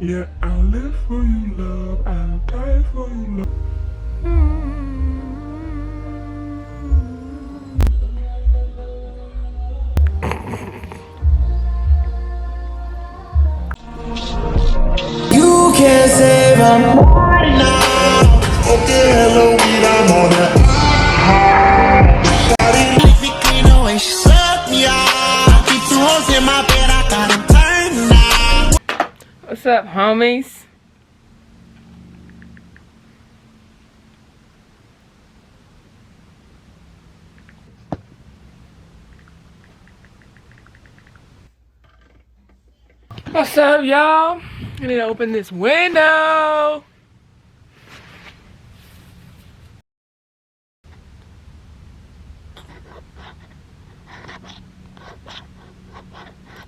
Yeah, I'll live for you, love. I'll die for you, love. You can't save a party now. Okay, hello, I'm on it. Like me clean away, she suck me off. Keep two hoes in my bed, I got 'em turned now. What's up, homies? What's up, y'all? I need to open this window.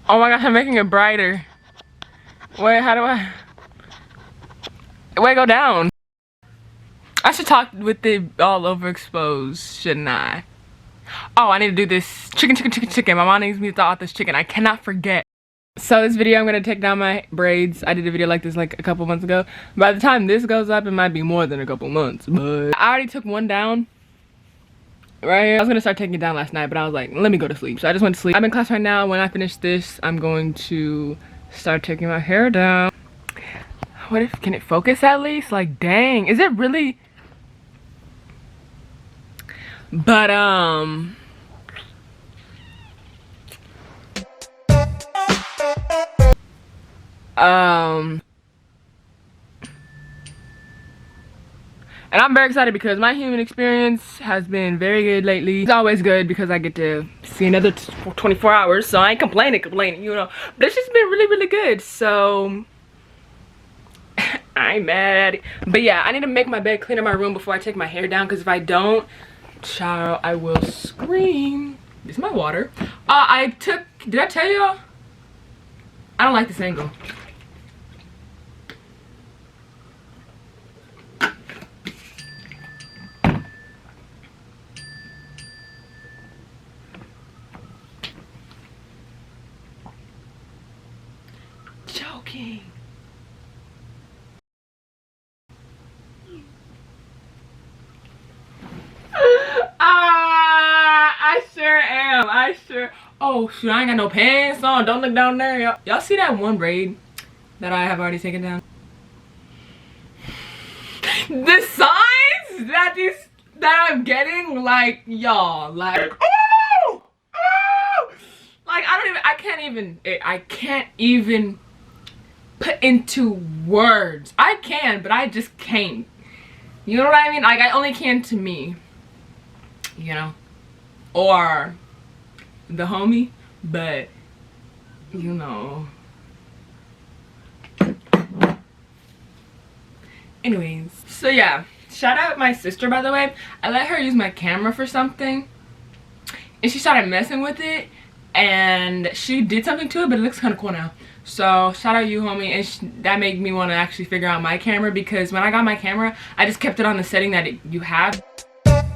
Oh my gosh, I'm making it brighter. Wait, how do I? Wait, go down. I should talk with it all overexposed, shouldn't I? Oh, I need to do this chicken. My mom needs me to thaw out this chicken. I cannot forget. So this video, I'm gonna take down my braids. I did a video like this like a couple months ago. By the time this goes up, it might be more than a couple months, but I already took one down. Right here. I was gonna start taking it down last night, but I was like, let me go to sleep. So I just went to sleep. I'm in class right now. When I finish this, I'm going to start taking my hair down. What if, can it focus at least? Like, dang, is it really? But and I'm very excited because my human experience has been very good lately. It's always good because I get to see another 24 hours, so I ain't complaining, you know. But it's just been really good, so I'm mad. But yeah, I need to make my bed, clean up my room before I take my hair down, because if I don't, child, I will scream. This is my water. Did I tell y'all? I don't like this angle. Joking. I sure am. Oh shoot, I ain't got no pants on. Don't look down there. Y'all see that one braid that I have already taken down? The signs that I'm getting, like, y'all, like, oh, like, I can't even put into words. I can, but I just can't. You know what I mean? Like, I only can to me, you know, or the homie, but you know. Anyways, so yeah, shout out my sister, by the way. I let her use my camera for something and she started messing with it and she did something to it, but it looks kind of cool now. So shout out you, homie. And that made me want to actually figure out my camera, because when I got my camera, I just kept it on the setting that you have.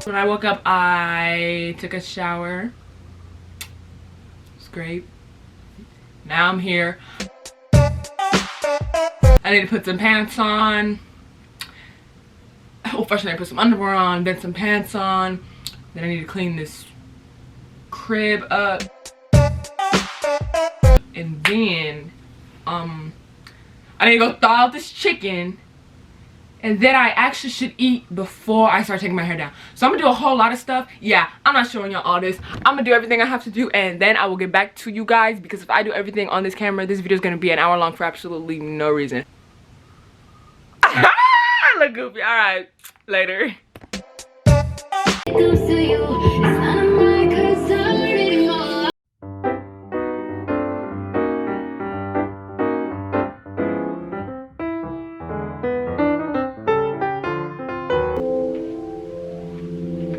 When I woke up, I took a shower. It's great. Now I'm here. I need to put some pants on. Oh, first I need to put some underwear on, then some pants on. Then I need to clean this crib up. And then, I need to go thaw out this chicken. And then I actually should eat before I start taking my hair down. So I'm gonna do a whole lot of stuff. Yeah, I'm not showing y'all all this. I'm gonna do everything I have to do, and then I will get back to you guys, because if I do everything on this camera, this video is gonna be an hour long for absolutely no reason. I look goofy. All right, later.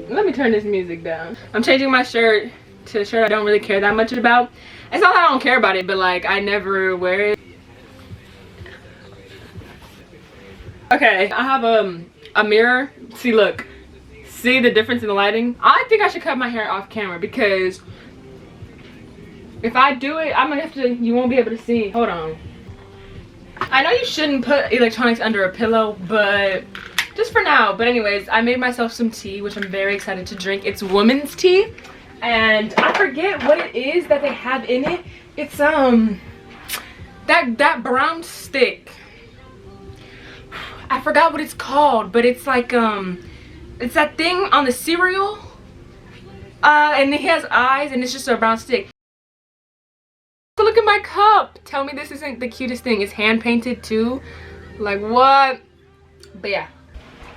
Let me turn this music down. I'm changing my shirt to a shirt I don't really care that much about. It's not that I don't care about it, but like I never wear it. Okay, I have a mirror. See, look. See the difference in the lighting? I think I should cut my hair off camera, because if I do it, I'm gonna have to, you won't be able to see. Hold on. I know you shouldn't put electronics under a pillow, but just for now. But anyways, I made myself some tea, which I'm very excited to drink. It's woman's tea, and I forget what it is that they have in it. It's that brown stick. I forgot what it's called, but it's like it's that thing on the cereal. And it has eyes, and it's just a brown stick. Look at my cup. Tell me this isn't the cutest thing. It's hand painted too. Like what? But yeah,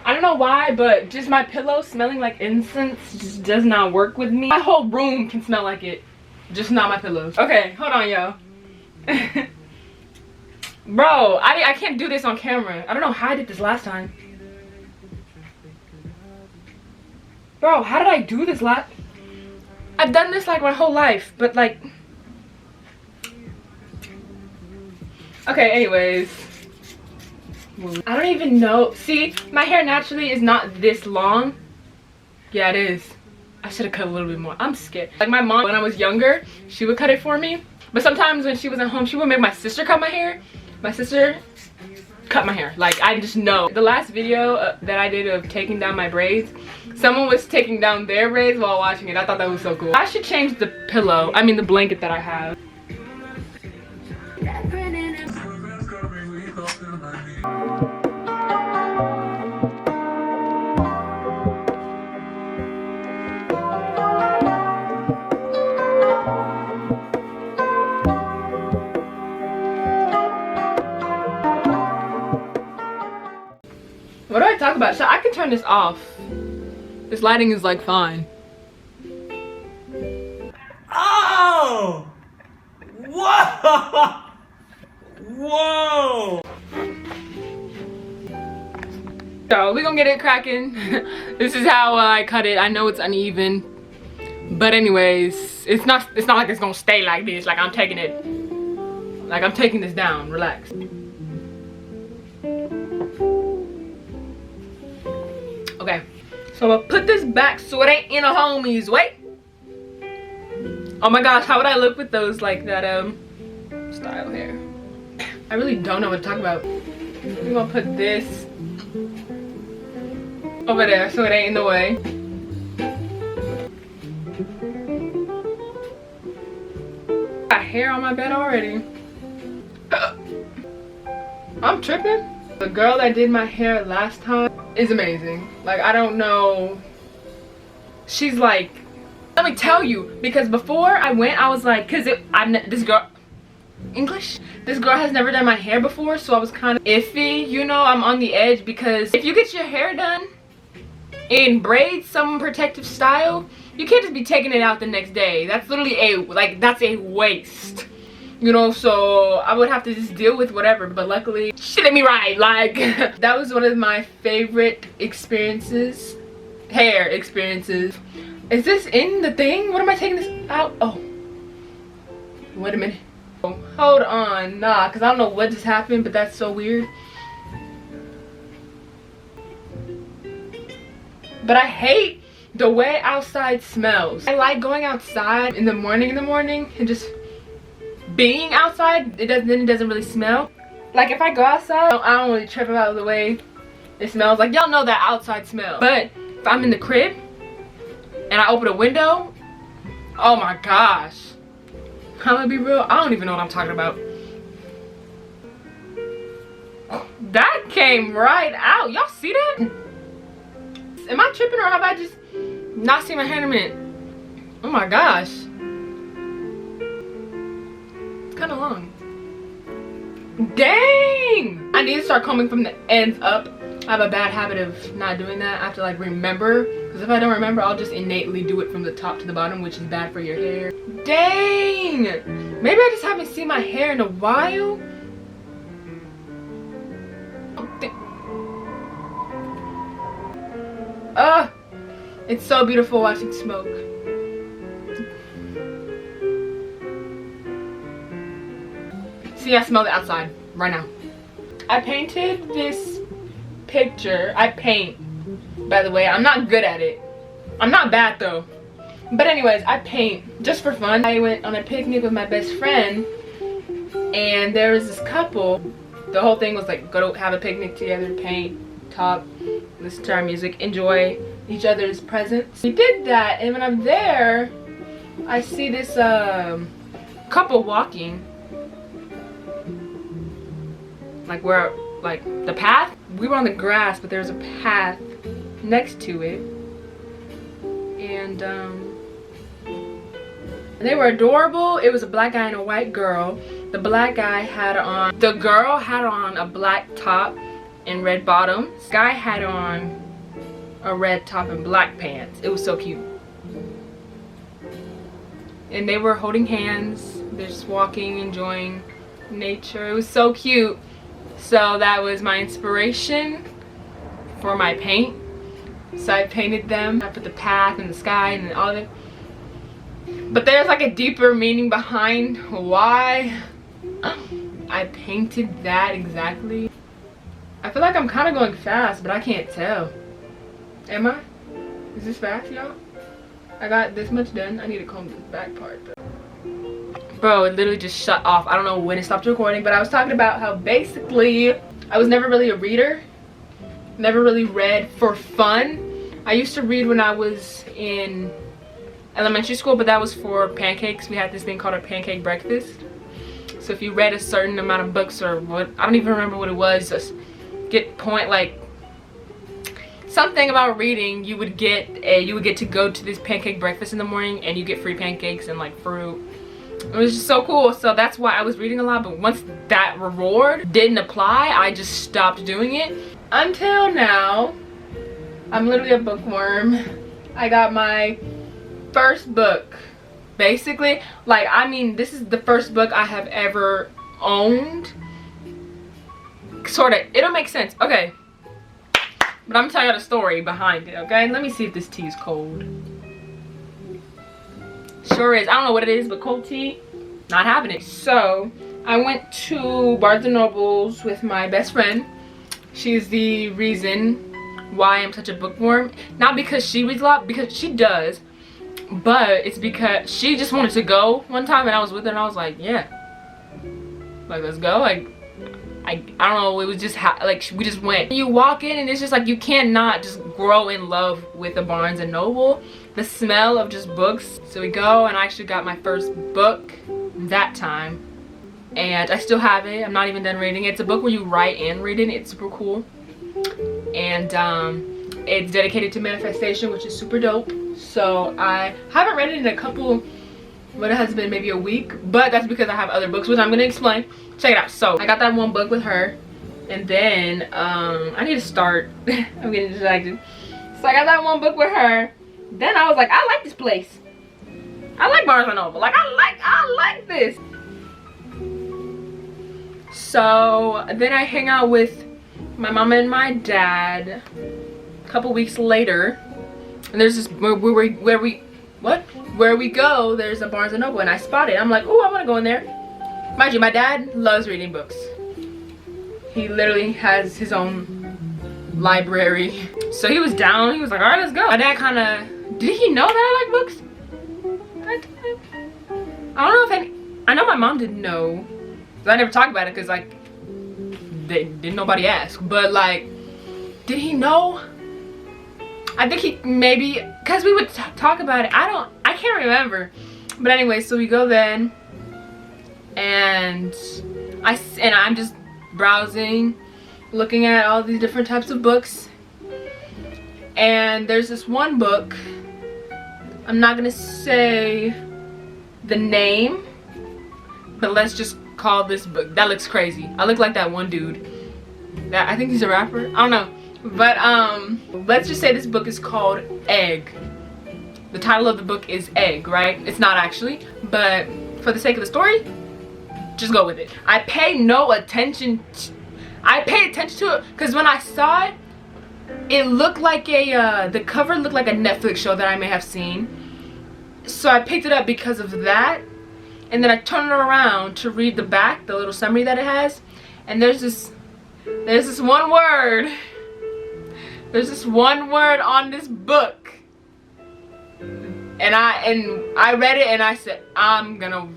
I don't know why, but just my pillow smelling like incense just does not work with me. My whole room can smell like it, just not my pillows. Okay, hold on, yo. Bro, I can't do this on camera. I don't know how I did this last time. Bro, how did I do this last? I've done this like my whole life, but like. Okay, anyways. I don't even know. See, my hair naturally is not this long. Yeah, it is. I should have cut a little bit more. I'm scared. Like my mom, when I was younger, she would cut it for me. But sometimes when she was at home, she would make my sister cut my hair. My sister cut my hair. Like, I just know. The last video that I did of taking down my braids, someone was taking down their braids while watching it. I thought that was so cool. I should change the pillow. I mean the blanket that I have. What do I talk about? So I can turn this off. This lighting is like fine. Oh! Whoa! Whoa! So we're gonna get it cracking. This is how I cut it. I know it's uneven, but anyways, it's not like it's gonna stay like this. Like I'm taking this down. Relax. Okay, so I'm gonna put this back so it ain't in a homie's way. Oh my gosh, how would I look with those, like that style hair? I really don't know what to talk about. We're gonna put this over there so it ain't in the way. Got hair on my bed already. I'm tripping. The girl that did my hair last time is amazing. Like, I don't know. She's like, let me tell you, because before I went, I was like, this girl, English? This girl has never done my hair before, so I was kind of iffy, you know, I'm on the edge, because if you get your hair done in braids, some protective style, you can't just be taking it out the next day. That's literally that's a waste. You know, so I would have to just deal with whatever, but luckily she did me right. Like that was one of my favorite experiences, hair experiences. Is this in the thing? What am I taking this out? Oh, wait a minute. Hold on, nah, because I don't know what just happened, but that's so weird. But I hate the way outside smells. I like going outside in the morning and just being outside. It doesn't really smell. Like if I go outside, I don't really trip about the way it smells. Like y'all know that outside smell. But if I'm in the crib and I open a window, oh my gosh. I'm gonna be real, I don't even know what I'm talking about. That came right out. Y'all see that? Am I tripping or have I just not seen my hair in a minute? Oh my gosh. It's kind of long. Dang! I need to start combing from the ends up. I have a bad habit of not doing that. I have to like remember, because if I don't remember, I'll just innately do it from the top to the bottom, which is bad for your hair. Dang! Maybe I just haven't seen my hair in a while. It's so beautiful watching smoke. See, I smell it outside right now. I painted this picture. I paint, by the way. I'm not good at it. I'm not bad though. But anyways, I paint just for fun. I went on a picnic with my best friend, and there was this couple, The whole thing was like go to have a picnic together, paint, talk, listen to our music, enjoy each other's presence. We did that, and when I'm there, I see this couple walking. Like where, like the path? We were on the grass, but there's a path next to it. And they were adorable. It was a black guy and a white girl. The black guy had on, the girl had on a black top and red bottoms. The guy had on a red top and black pants. It was so cute. And they were holding hands. They're just walking, enjoying nature. It was so cute. So that was my inspiration for my paint. So I painted them. I put the path and the sky and all of it. But there's like a deeper meaning behind why I painted that exactly. I feel like I'm kind of going fast, but I can't tell. Am I? Is this fast, y'all? I got this much done. I need to comb this back part though. Bro, it literally just shut off. I don't know when it stopped recording, but I was talking about how basically I was never really a reader. Never really read for fun. I used to read when I was in elementary school, but that was for pancakes. We had this thing called a pancake breakfast. So if you read a certain amount of books or what, I don't even remember what it was, just get point like something about reading, you would get to go to this pancake breakfast in the morning and you get free pancakes and like fruit. It was just so cool. So that's why I was reading a lot, but once that reward didn't apply, I just stopped doing it. Until now, I'm literally a bookworm. I got my first book. Basically, like, I mean, this is the first book I have ever owned. Sorta, it'll make sense. Okay. But I'm gonna tell you the story behind it, okay? Let me see if this tea is cold. Sure is. I don't know what it is, but cold tea, not having it. So I went to Barnes & Noble's with my best friend. She's the reason why I'm such a bookworm. Not because she reads a lot, because she does, but it's because she just wanted to go one time and I was with her and I was like, yeah, like, let's go. Like, I don't know, it was just like we just went. You walk in and it's just like you cannot just grow in love with a Barnes & Noble. The smell of just books. So we go, and I actually got my first book that time, and I still have it. I'm not even done reading it. It's a book where you write and read it. It's super cool, and it's dedicated to manifestation, which is super dope. So I haven't read it in a couple, what it has been, maybe a week, but that's because I have other books, which I'm gonna explain. Check it out. So I got that one book with her, and then I need to start. I'm getting distracted. So I got that one book with her. Then I was like, I like this place. I like Barnes & Noble. Like, I like this. So then I hang out with my mom and my dad a couple weeks later, and there's this where we go, there's a Barnes & Noble, and I spot it. I'm like, oh, I want to go in there. Mind you, my dad loves reading books. He literally has his own library. So he was down. He was like, all right, let's go. My dad kind of, did he know that I like books? I don't know if I know my mom didn't know. I never talked about it because, like, didn't nobody ask. But, like, did he know? I think he maybe, because we would talk about it. I can't remember. But anyway, so we go then, and I'm just browsing, looking at all these different types of books, and there's this one book. I'm not gonna say the name, but let's just call this book, that looks crazy. I look like that one dude that, I think he's a rapper, I don't know, but let's just say this book is called Egg. The title of the book is Egg, right? It's not actually, but for the sake of the story, just go with it. I paid attention to it because when I saw it, it looked like the cover looked like a Netflix show that I may have seen. So I picked it up because of that, and then I turned it around to read the back, the little summary that it has, and there's this one word. There's this one word on this book, and I read it and I said, I'm gonna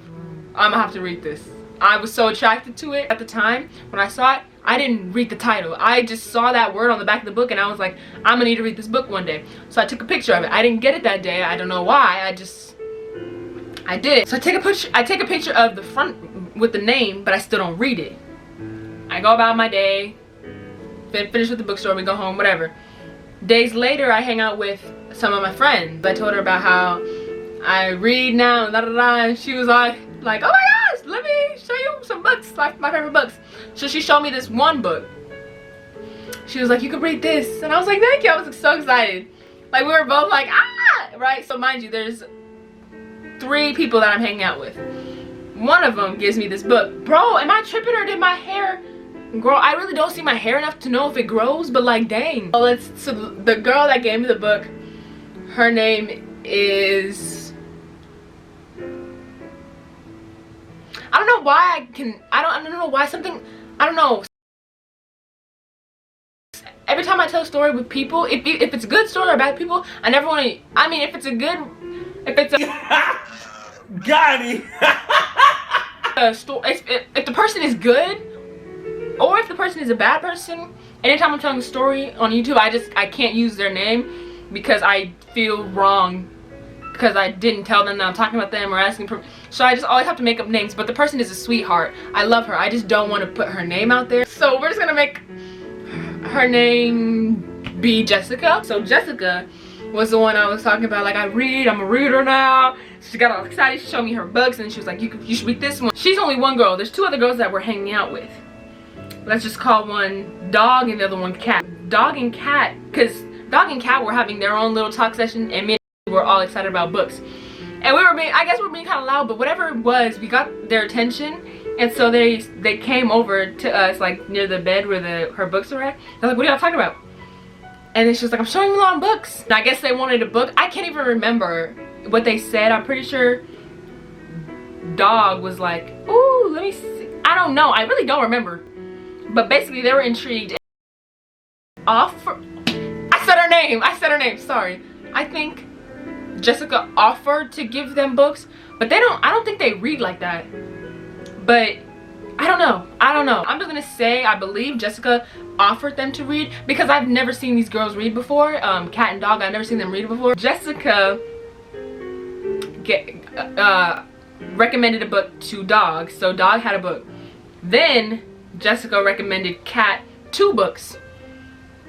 have to read this. I was so attracted to it at the time. When I saw it, I didn't read the title. I just saw that word on the back of the book and I was like, I'm gonna need to read this book one day. So I took a picture of it. I didn't get it that day. I don't know why. I did it. So I take a picture of the front with the name, but I still don't read it. I go about my day, finish with the bookstore, we go home, whatever. Days later, I hang out with some of my friends. I told her about how I read now, and she was like, oh my gosh, let me show you some books, like my favorite books. So she showed me this one book. She was like, you could read this. And I was like, thank you. I was so excited. Like, we were both like, ah, right? So mind you, there's 3 people that I'm hanging out with. One of them gives me this book. Bro, am I tripping or did my hair grow? I really don't see my hair enough to know if it grows, but like, dang. So the girl that gave me the book, her name is, I don't know why I don't know why something, I don't know. Every time I tell a story with people, if it's a good story or bad people, I never want to, I mean, if it's a got it. if the person is good, or if the person is a bad person, anytime I'm telling a story on YouTube, I can't use their name because I feel wrong because I didn't tell them that I'm talking about them or asking for, so I just always have to make up names. But the person is a sweetheart. I love her. I just don't want to put her name out there. So we're just gonna make her name be Jessica. So Jessica was the one I was talking about, like, I'm a reader now. She got all excited, she showed me her books and she was like, you should read this one. She's only one girl. There's 2 other girls that we're hanging out with. Let's just call one Dog and the other one Cat. Dog and Cat, because Dog and Cat were having their own little talk session and me and were all excited about books. And I guess we were being kind of loud, but whatever it was, we got their attention. And so they came over to us, like near the bed where her books were at. They're like, what are y'all talking about? And then she was like, I'm showing you a lot of books. And I guess they wanted a book. I can't even remember what they said. I'm pretty sure Dog was like, ooh, let me see. I don't know. I really don't remember. But basically they were intrigued. I said her name, sorry. I think Jessica offered to give them books, but I don't think they read like that. But I don't know. I'm just gonna say I believe Jessica offered them to read because I've never seen these girls read before. Cat and Dog, I've never seen them read before. Jessica recommended a book to Dog, so Dog had a book. Then Jessica recommended Cat 2 books.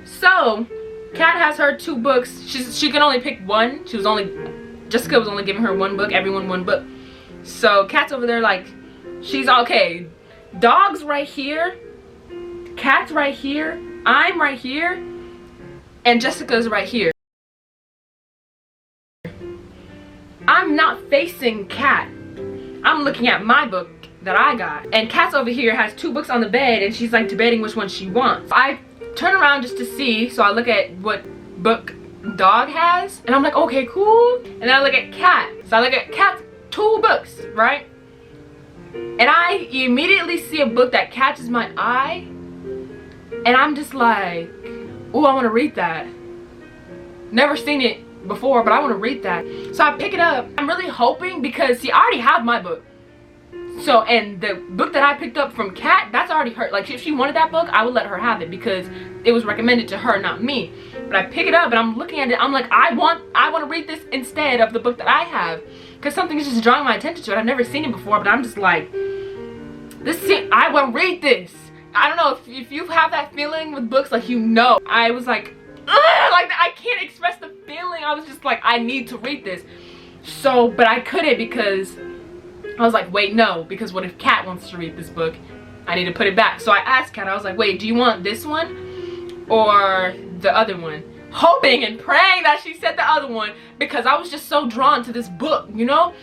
So Cat has her 2 books. She can only pick one. Jessica was only giving her 1 book, everyone 1 book. So Cat's over there like, she's okay. Dog's right here, Cat's right here, I'm right here, and Jessica's right here. I'm not facing Cat. I'm looking at my book that I got. And Cat's over here has 2 books on the bed and she's like debating which one she wants. I turn around just to see, so I look at what book Dog has and I'm like, okay, cool. And then I look at Cat. So I look at Cat's 2 books, right? And I immediately see a book that catches my eye and I'm just like, oh, I want to read that. Never seen it before, but I want to read that. So I pick it up. I'm really hoping because, see, I already have my book. So, and the book that I picked up from Cat, that's already her. Like, if she wanted that book, I would let her have it because it was recommended to her, not me. But I pick it up and I'm looking at it. I'm like, I want to read this instead of the book that I have because something is just drawing my attention to it. I've never seen it before, but I'm just like, I want to read this. I don't know if you have that feeling with books, like, you know. I was like, ugh, like, I can't express the feeling. I was just like, I need to read this. So, but I couldn't because I was like, wait, no, because what if Cat wants to read this book? I need to put it back. So I asked Cat, I was like, wait, do you want this one or the other one? Hoping and praying that she said the other one because I was just so drawn to this book, you know?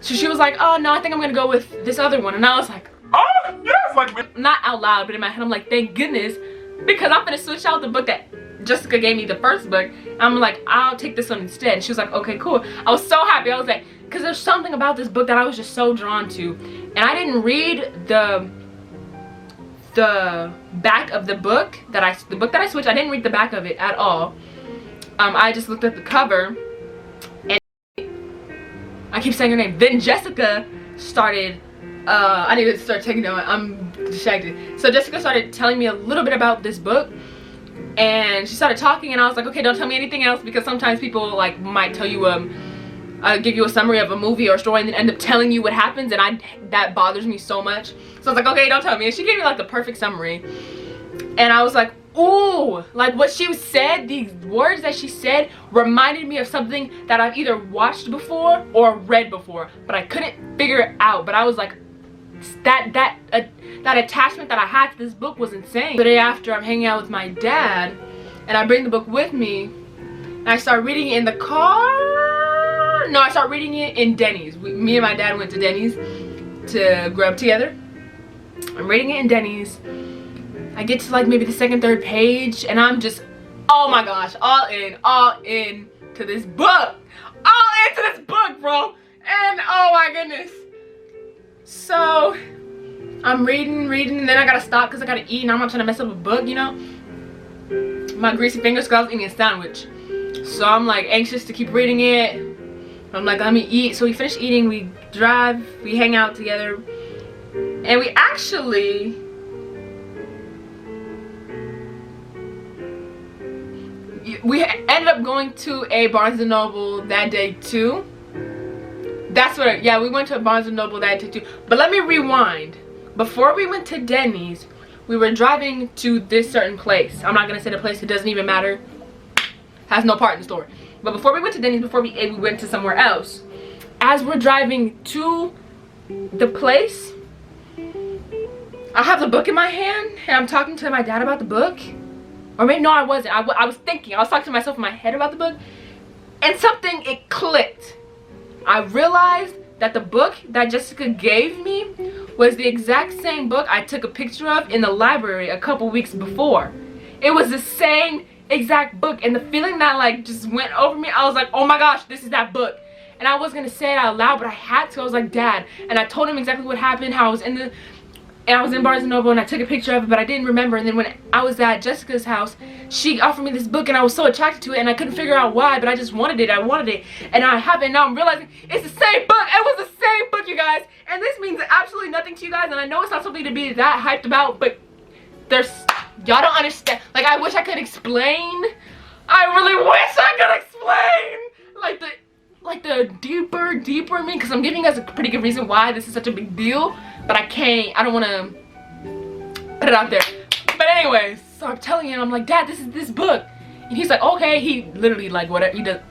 So she was like, oh, no, I think I'm going to go with this other one. And I was like, oh, yes, like, not out loud, but in my head, I'm like, thank goodness, because I'm going to switch out the book that Jessica gave me, the first book. I'm like, I'll take this one instead. And she was like, okay, cool. I was so happy. I was like, because there's something about this book that I was just so drawn to. And I didn't read the back of the book that I switched. I didn't read the back of it at all. I just looked at the cover and I keep saying her name. Then Jessica started I need to start taking notes. I'm distracted. So Jessica started telling me a little bit about this book, and she started talking, and I was like, okay, don't tell me anything else, because sometimes people like might tell you give you a summary of a movie or story and then end up telling you what happens, and that bothers me so much. So I was like, okay, don't tell me. And she gave me like the perfect summary, and I was like, ooh, like what she said, these words that she said reminded me of something that I've either watched before or read before, but I couldn't figure it out. But I was like, that attachment that I had to this book was insane. The day after, I'm hanging out with my dad, and I bring the book with me, and I start reading it in the car. No, I start reading it in Denny's. Me and my dad went to Denny's to grub together. I'm reading it in Denny's. I get to like maybe the second, third page, and I'm just, oh my gosh, all in to this book. All into this book, bro. And oh my goodness. So I'm reading, and then I gotta stop because I gotta eat, and I'm not trying to mess up a book, you know? My greasy fingers, because I was eating a sandwich. So I'm like anxious to keep reading it. I'm like, let me eat. So we finish eating, we drive, we hang out together, and we actually ended up going to a Barnes & Noble that day too. That's what, yeah, we went to a Barnes & Noble that day too. But let me rewind. Before we went to Denny's, we were driving to this certain place. I'm not gonna say the place, it doesn't even matter. Has no part in the story. But before we went to Denny's, before we ate, we went to somewhere else. As we're driving to the place, I have the book in my hand, and I'm talking to my dad about the book. Or maybe, no, I wasn't. I was thinking. I was talking to myself in my head about the book. And something, it clicked. I realized that the book that Jessica gave me was the exact same book I took a picture of in the library a couple weeks before. It was the same exact book, and the feeling that like just went over me, I was like, oh my gosh, this is that book. And I was gonna say it out loud, but I had to. I was like, Dad, and I told him exactly what happened, how I was in Barnes & Noble, and I took a picture of it, but I didn't remember. And then when I was at Jessica's house, she offered me this book, and I was so attracted to it, and I couldn't figure out why, but I just wanted it. I wanted it, and I have it. Now I'm realizing it's the same book. It was the same book, you guys, and this means absolutely nothing to you guys, and I know it's not something to be that hyped about, but y'all don't understand. Like, I wish I could explain. I really wish I could explain like the deeper me, because I'm giving you guys a pretty good reason why this is such a big deal, but I don't want to put it out there. But anyways, so I'm telling him, I'm like, Dad, this is this book, and he's like, okay. He literally like, whatever he does,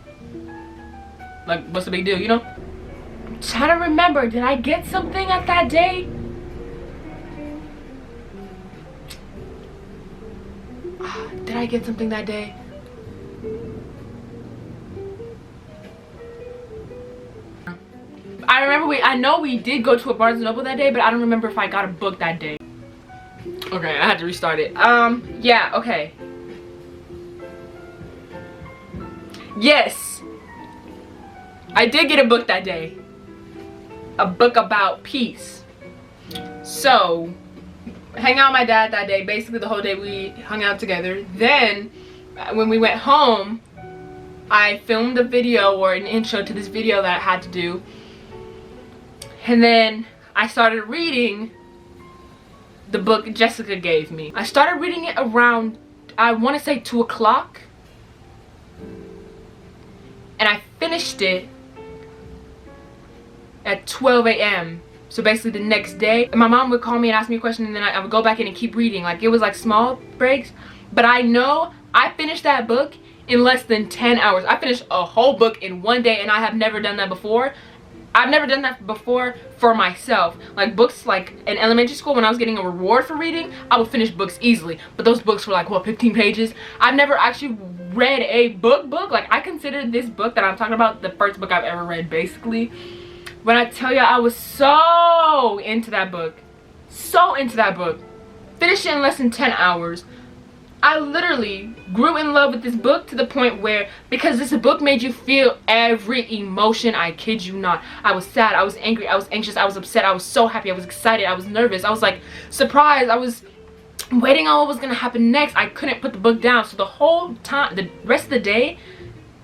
like, what's the big deal, you know? I'm trying to remember, did I get something at that day? Did I get something that day? I remember I know we did go to a Barnes & Noble that day, but I don't remember if I got a book that day. Okay, I had to restart it. Yeah, okay. Yes, I did get a book that day. A book about peace. So, hang out with my dad that day. Basically the whole day we hung out together. Then, when we went home, I filmed a video or an intro to this video that I had to do. And then I started reading the book Jessica gave me. I started reading it around, I want to say 2 o'clock. And I finished it at 12 a.m. So basically the next day, my mom would call me and ask me a question, and then I would go back in and keep reading. Like, it was like small breaks. But I know I finished that book in less than 10 hours. I finished a whole book in one day, and I have never done that before. I've never done that before for myself. Like, books, like in elementary school when I was getting a reward for reading, I would finish books easily. But those books were like, what, 15 pages? I've never actually read a book. Like, I consider this book that I'm talking about the first book I've ever read, basically. When I tell you, I was so into that book. So into that book. Finished it in less than 10 hours. I literally grew in love with this book to the point where, because this book made you feel every emotion, I kid you not. I was sad, I was angry, I was anxious, I was upset, I was so happy, I was excited, I was nervous, I was like surprised, I was waiting on what was gonna happen next. I couldn't put the book down. So the whole time, the rest of the day,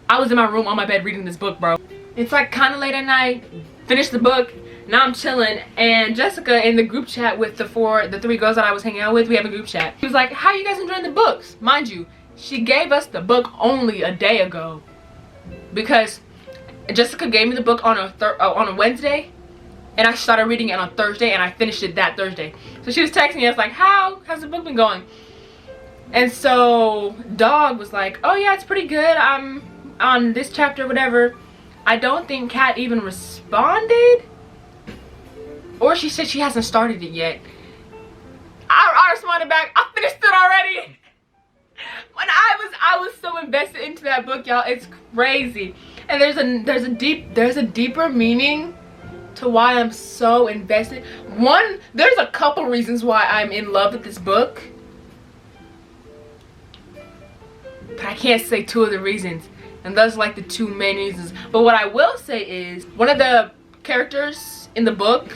I was in my room on my bed reading this book, bro. It's like kind of late at night, finished the book, Now I'm chilling, and Jessica in the group chat with the three girls that I was hanging out with, we have a group chat. She was like, how you guys enjoying the books? Mind you, she gave us the book only a day ago, because Jessica gave me the book on a Wednesday, and I started reading it on Thursday, and I finished it that Thursday. So she was texting me, I was like, how's the book been going? And so Dog was like, oh yeah, it's pretty good, I'm on this chapter, whatever. I don't think Kat even responded, or she said she hasn't started it yet. I responded back, I finished it already. When I was so invested into that book, y'all, it's crazy. And there's a deeper meaning to why I'm so invested. One, there's a couple reasons why I'm in love with this book, but I can't say two of the reasons, and those are like the two main reasons. But what I will say is, one of the characters in the book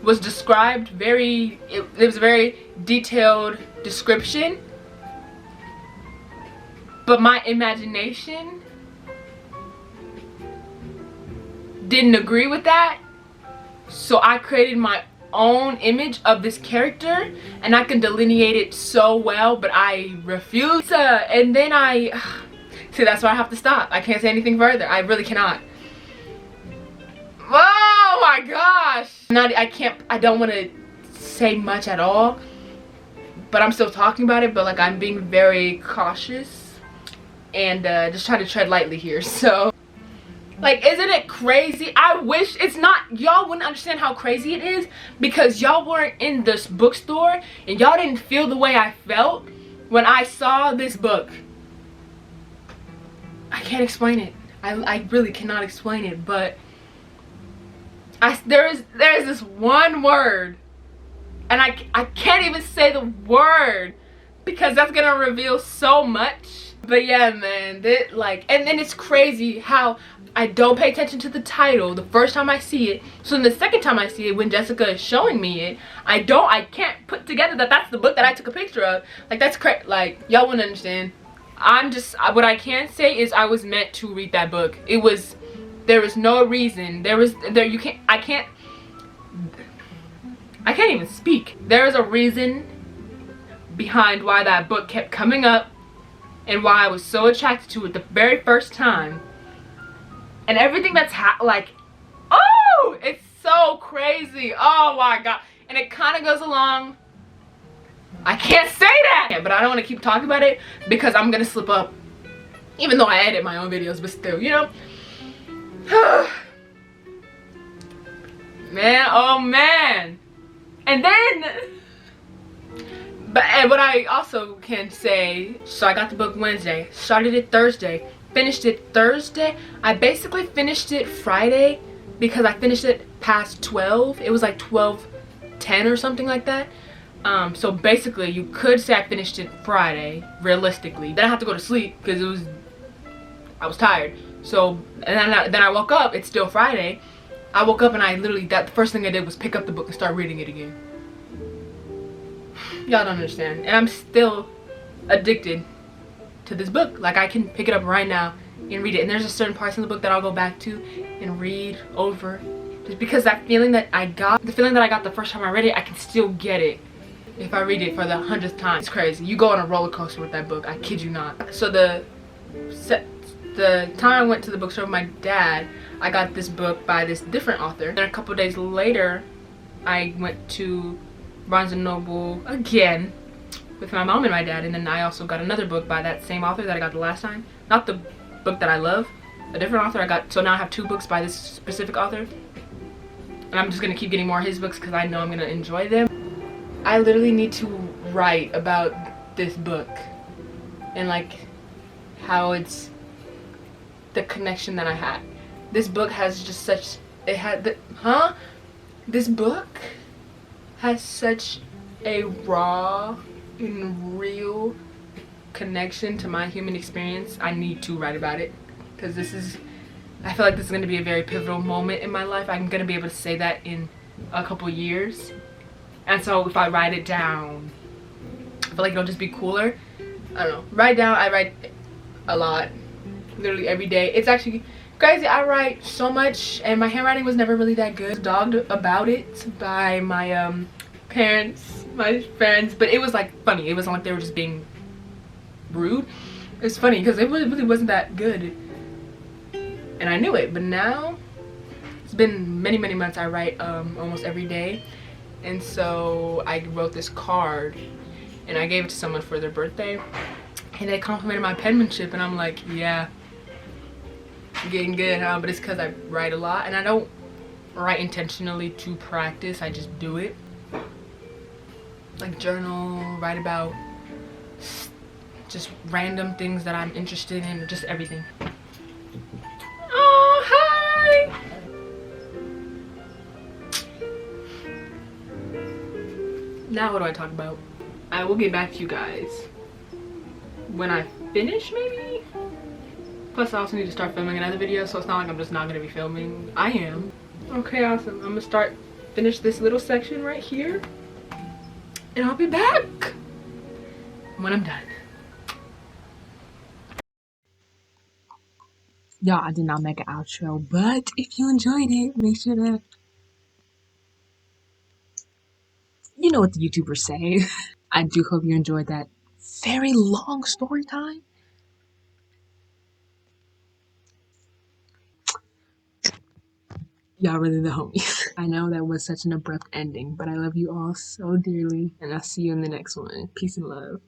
was described it was a very detailed description, but my imagination didn't agree with that, so I created my own image of this character, and I can delineate it so well, but I refuse to. And then see, that's why I have to stop. I can't say anything further. I really cannot. Oh my gosh. I don't want to say much at all, but I'm still talking about it, but like I'm being very cautious and just trying to tread lightly here. So like, isn't it crazy? I wish it's not, y'all wouldn't understand how crazy it is because y'all weren't in this bookstore and y'all didn't feel the way I felt when I saw this book. I can't explain it. I really cannot explain it, but there is this one word, and I can't even say the word because that's gonna reveal so much. But yeah, man, and then it's crazy how I don't pay attention to the title the first time I see it. So then the second time I see it, when Jessica is showing me it, I can't put together that that's the book that I took a picture of. Like, that's crazy. Like, y'all wouldn't understand. What I can say is I was meant to read that book. There was no reason. I can't even speak. There is a reason behind why that book kept coming up and why I was so attracted to it the very first time. And everything that's oh, it's so crazy. Oh my god. And it kind of goes along. I can't say that, yeah, but I don't want to keep talking about it because I'm gonna slip up. Even though I edit my own videos, but still, you know. Man, oh man. And then, and what I also can say, so I got the book Wednesday, started it Thursday, finished it Thursday. I basically finished it Friday because I finished it past 12. It was like 12:10 or something like that. So basically you could say I finished it Friday, realistically. Then I have to go to sleep because I was tired. So, and then I woke up, it's still Friday. I woke up and the first thing I did was pick up the book and start reading it again. Y'all don't understand. And I'm still addicted to this book. Like, I can pick it up right now and read it. And there's a certain parts in the book that I'll go back to and read over. Just because that feeling that I got, the first time I read it, I can still get it if I read it for the 100th time. It's crazy. You go on a roller coaster with that book. I kid you not. So the time I went to the bookstore with my dad, I got this book by this different author. Then a couple days later, I went to Barnes & Noble again with my mom and my dad, and then I also got another book by that same author that I got the last time. Not the book that I love, a different author. So now I have 2 books by this specific author, and I'm just gonna keep getting more of his books because I know I'm gonna enjoy them. I literally need to write about this book and like how it's the connection that I had. This book has just such, this book has such a raw and real connection to my human experience. I need to write about it because I feel like this is going to be a very pivotal moment in my life. I'm going to be able to say that in a couple years, and so if I write it down, I feel like it'll just be cooler. I don't know. I write a lot, literally every day. It's actually Crazy, I write so much and my handwriting was never really that good. Dogged about it by my parents, my friends, but it was like funny. It wasn't like they were just being rude. It's funny because it really wasn't that good and I knew it. But now it's been many months. I write almost every day, and so I wrote this card and I gave it to someone for their birthday and they complimented my penmanship and I'm like, yeah, getting good, huh? But it's because I write a lot and I don't write intentionally to practice. I just do it. Like journal, write about just random things that I'm interested in, just everything. Oh, hi! Now what do I talk about? I will get back to you guys when I finish, maybe? Plus I also need to start filming another video, so it's not like I'm just not gonna be filming. I am. Okay, awesome. I'm gonna finish this little section right here and I'll be back when I'm done. Y'all, I did not make an outro, but if you enjoyed it, make sure to, you know what the YouTubers say. I do hope you enjoyed that very long story time. Y'all really the homies. I know that was such an abrupt ending, but I love you all so dearly, and I'll see you in the next one. Peace and love.